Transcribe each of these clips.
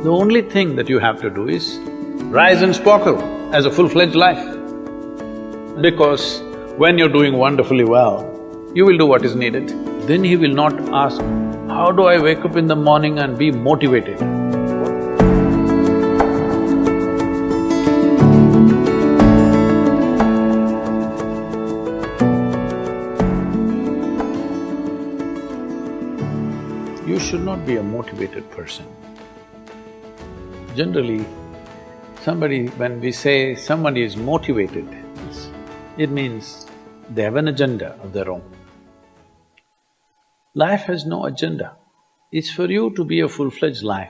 The only thing that you have to do is rise and sparkle as a full-fledged life. Because when you're doing wonderfully well, you will do what is needed. Then he will not ask, how do I wake up in the morning and be motivated? You should not be a motivated person. Generally, when we say somebody is motivated, it means they have an agenda of their own. Life has no agenda. It's for you to be a full-fledged life.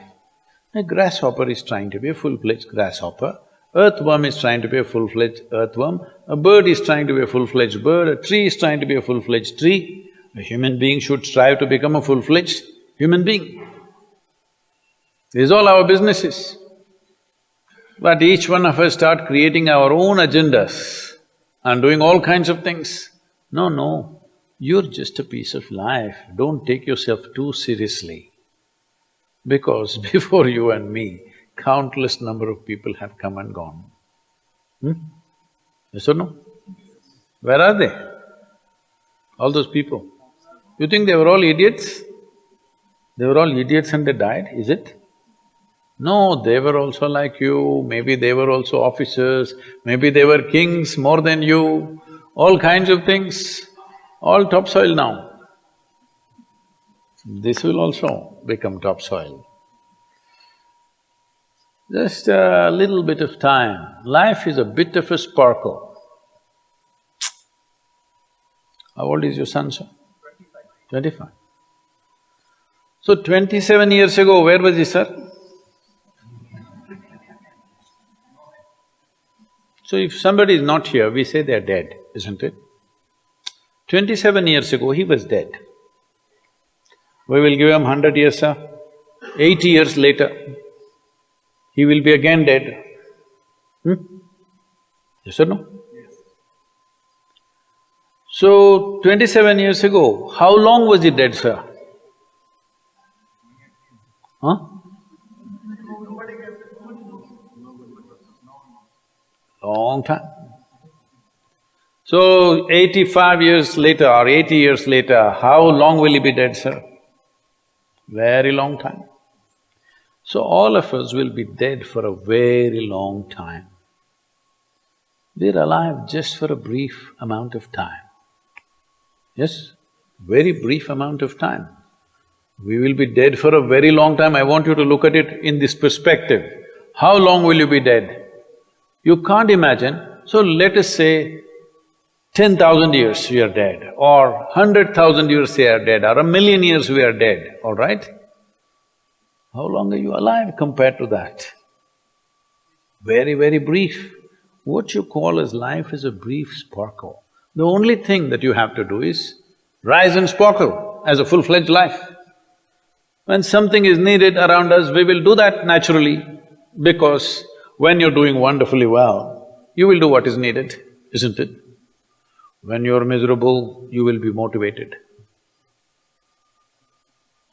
A grasshopper is trying to be a full-fledged grasshopper, earthworm is trying to be a full-fledged earthworm, a bird is trying to be a full-fledged bird, a tree is trying to be a full-fledged tree. A human being should strive to become a full-fledged human being. This is all our businesses. But each one of us start creating our own agendas and doing all kinds of things. No, you're just a piece of life, don't take yourself too seriously. Because before you and me, countless number of people have come and gone. Yes or no? Where are they? All those people. You think they were all idiots? They were all idiots and they died, is it? No, they were also like you, maybe they were also officers, maybe they were kings more than you, all kinds of things, all topsoil now. This will also become topsoil. Just a little bit of time. Life is a bit of a sparkle. How old is your son, sir? 25. So 27 years ago, where was he, sir? So if somebody is not here, we say they're dead, isn't it? 27 years ago, he was dead. We will give him 100 years, sir. 80 years later, he will be again dead. Yes or no? Yes. So, 27 years ago, how long was he dead, sir? Huh? Long time. So, 85 years later or 80 years later, how long will he be dead, sir? Very long time. So, all of us will be dead for a very long time. We're alive just for a brief amount of time. Yes, very brief amount of time. We will be dead for a very long time. I want you to look at it in this perspective. How long will you be dead? You can't imagine, so let us say 10,000 years we are dead, or 100,000 years we are dead, or 1,000,000 years we are dead, all right? How long are you alive compared to that? Very, very brief. What you call as life is a brief sparkle. The only thing that you have to do is rise and sparkle as a full-fledged life. When something is needed around us, we will do that naturally, because when you're doing wonderfully well, you will do what is needed, isn't it? When you're miserable, you will be motivated.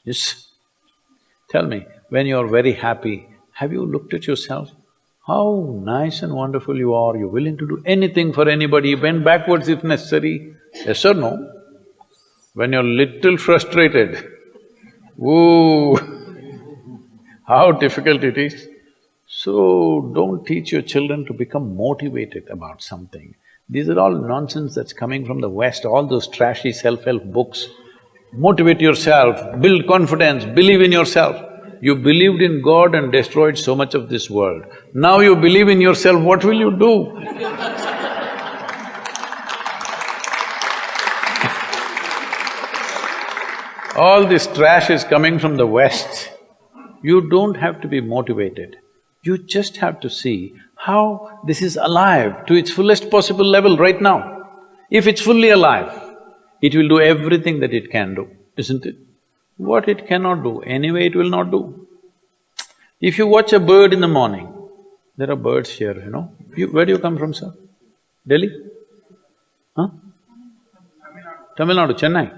Yes? Tell me, when you're very happy, have you looked at yourself? How nice and wonderful you are, you're willing to do anything for anybody, bend backwards if necessary. Yes or no? When you're little frustrated, ooh, how difficult it is. So, don't teach your children to become motivated about something. These are all nonsense that's coming from the West, all those trashy self-help books. Motivate yourself, build confidence, believe in yourself. You believed in God and destroyed so much of this world. Now you believe in yourself, what will you do? All this trash is coming from the West. You don't have to be motivated. You just have to see how this is alive to its fullest possible level right now. If it's fully alive, it will do everything that it can do, isn't it? What it cannot do, anyway it will not do. If you watch a bird in the morning, there are birds here, you know. Where do you come from, sir? Delhi? Huh? Tamil Nadu, Chennai?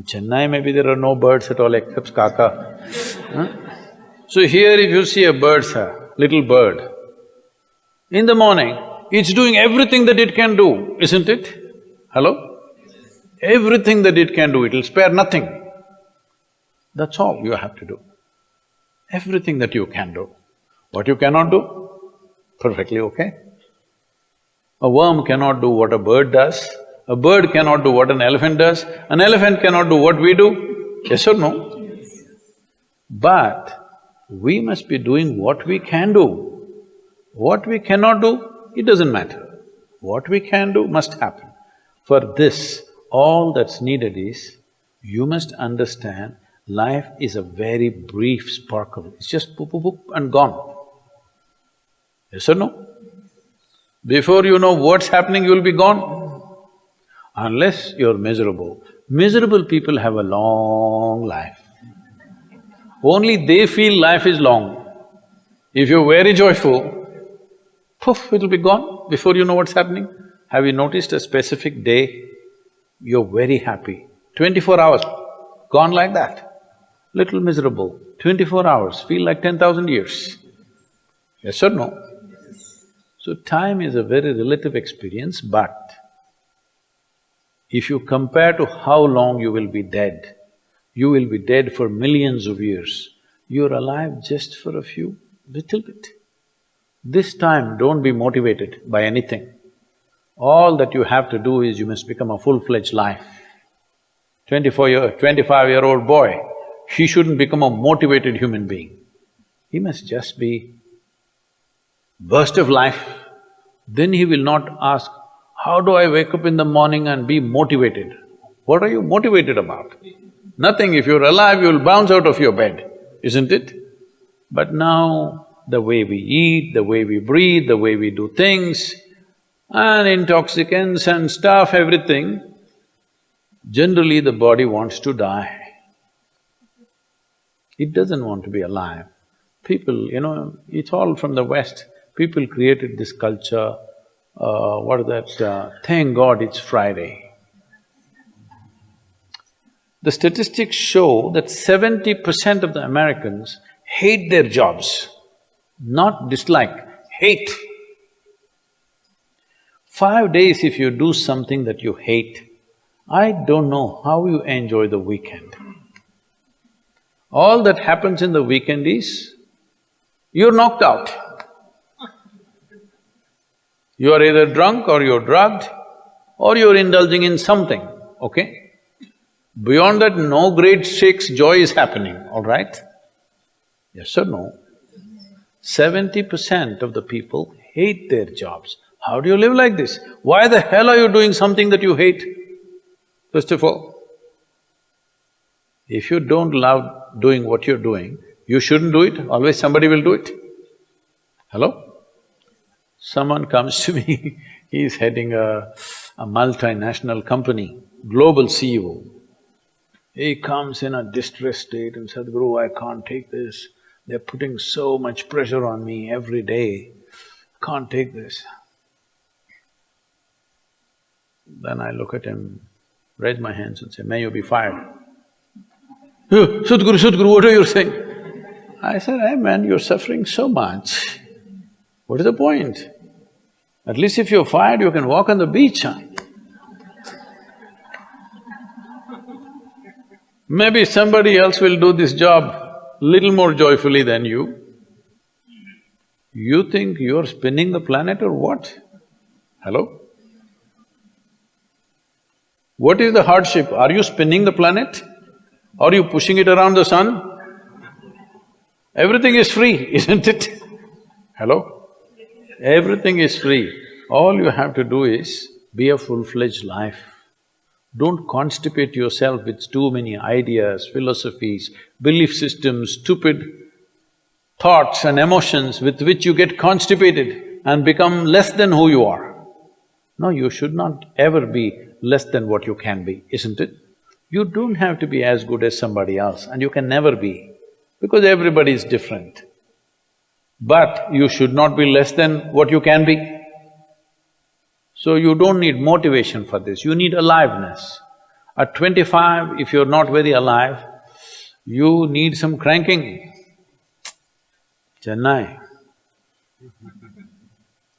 Chennai, maybe there are no birds at all except kaka. Huh? So here if you see a bird, sir, little bird, in the morning, it's doing everything that it can do, isn't it? Hello? Everything that it can do, it'll spare nothing. That's all you have to do. Everything that you can do. What you cannot do, perfectly okay. A worm cannot do what a bird does, a bird cannot do what an elephant does, an elephant cannot do what we do, yes or no? Yes. But we must be doing what we can do. What we cannot do, it doesn't matter. What we can do must happen. For this, all that's needed is, you must understand life is a very brief sparkle, it's just poop, poop, poop and gone. Yes or no? Before you know what's happening, you'll be gone. Unless you're miserable. Miserable people have a long life. Only they feel life is long. If you're very joyful, poof, it'll be gone before you know what's happening. Have you noticed a specific day, you're very happy, 24 hours, gone like that. Little miserable, 24 hours, feel like 10,000 years. Yes or no? So time is a very relative experience, but if you compare to how long you will be dead, you will be dead for millions of years. You're alive just for a few, little bit. This time, don't be motivated by anything. All that you have to do is you must become a full-fledged life. 25-year-old boy, he shouldn't become a motivated human being. He must just be burst of life. Then he will not ask, how do I wake up in the morning and be motivated? What are you motivated about? Nothing. If you're alive, you'll bounce out of your bed, isn't it? But now, the way we eat, the way we breathe, the way we do things, and intoxicants and stuff, everything, generally the body wants to die. It doesn't want to be alive. People, it's all from the West. People created this culture, what is that, thank God it's Friday. The statistics show that 70% of the Americans hate their jobs. Not dislike, hate. 5 days if you do something that you hate, I don't know how you enjoy the weekend. All that happens in the weekend is, you're knocked out. You are either drunk or you're drugged or you're indulging in something, okay? Beyond that, no great shakes joy is happening, all right? Yes or no? 70% of the people hate their jobs. How do you live like this? Why the hell are you doing something that you hate? First of all, if you don't love doing what you're doing, you shouldn't do it, always somebody will do it. Hello? Someone comes to me, he's heading a multinational company, global CEO. He comes in a distressed state and said, Sadhguru, I can't take this. They're putting so much pressure on me every day, can't take this. Then I look at him, raise my hands and say, may you be fired. Sadhguru, what are you saying? I said, hey man, you're suffering so much. What is the point? At least if you're fired, you can walk on the beach, huh? Maybe somebody else will do this job little more joyfully than you. You think you're spinning the planet or what? Hello? What is the hardship? Are you spinning the planet? Are you pushing it around the sun? Everything is free, isn't it? Hello? Everything is free. All you have to do is be a full-fledged life. Don't constipate yourself with too many ideas, philosophies, belief systems, stupid thoughts and emotions with which you get constipated and become less than who you are. No, you should not ever be less than what you can be, isn't it? You don't have to be as good as somebody else and you can never be, because everybody is different. But you should not be less than what you can be. So you don't need motivation for this, you need aliveness. At 25, if you're not very alive, you need some cranking. Chennai.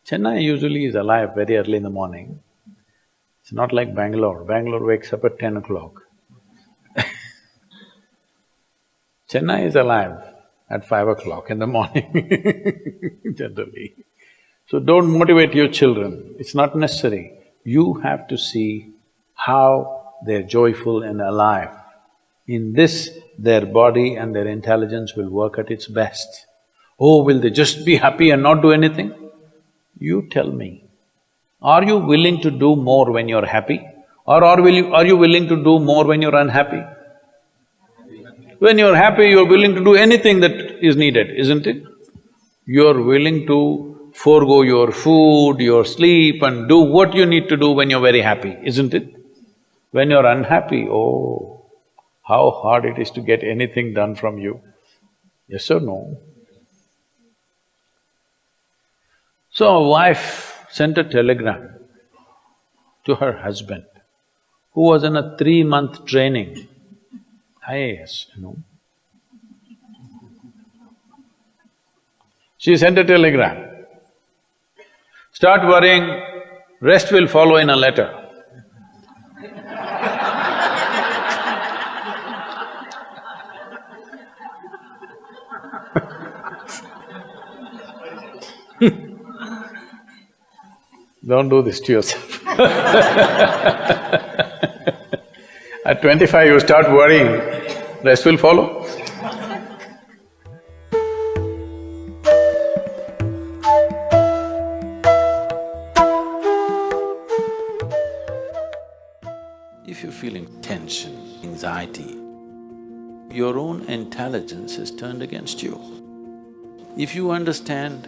Chennai usually is alive very early in the morning. It's not like Bangalore. Bangalore wakes up at 10 o'clock. Chennai is alive at 5 o'clock in the morning generally. So don't motivate your children, it's not necessary. You have to see how they're joyful and alive. In this, their body and their intelligence will work at its best. Oh, will they just be happy and not do anything? You tell me, are you willing to do more when you're happy? Or are you willing to do more when you're unhappy? When you're happy, you're willing to do anything that is needed, isn't it? You're willing to forego your food, your sleep and do what you need to do when you're very happy, isn't it? When you're unhappy, oh, how hard it is to get anything done from you. Yes or no? So a wife sent a telegram to her husband, who was in a 3-month training, IAS, you know. She sent a telegram, start worrying, rest will follow in a letter. Don't do this to yourself. At 25 you start worrying, rest will follow. If you're feeling tension, anxiety, your own intelligence is turned against you. If you understand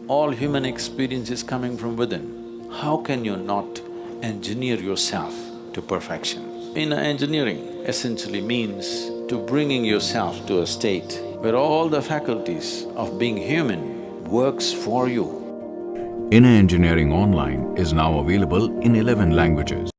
all human experience is coming from within, how can you not engineer yourself to perfection? Engineering essentially means to bringing yourself to a state where all the faculties of being human works for you. Inner Engineering Online is now available in 11 languages.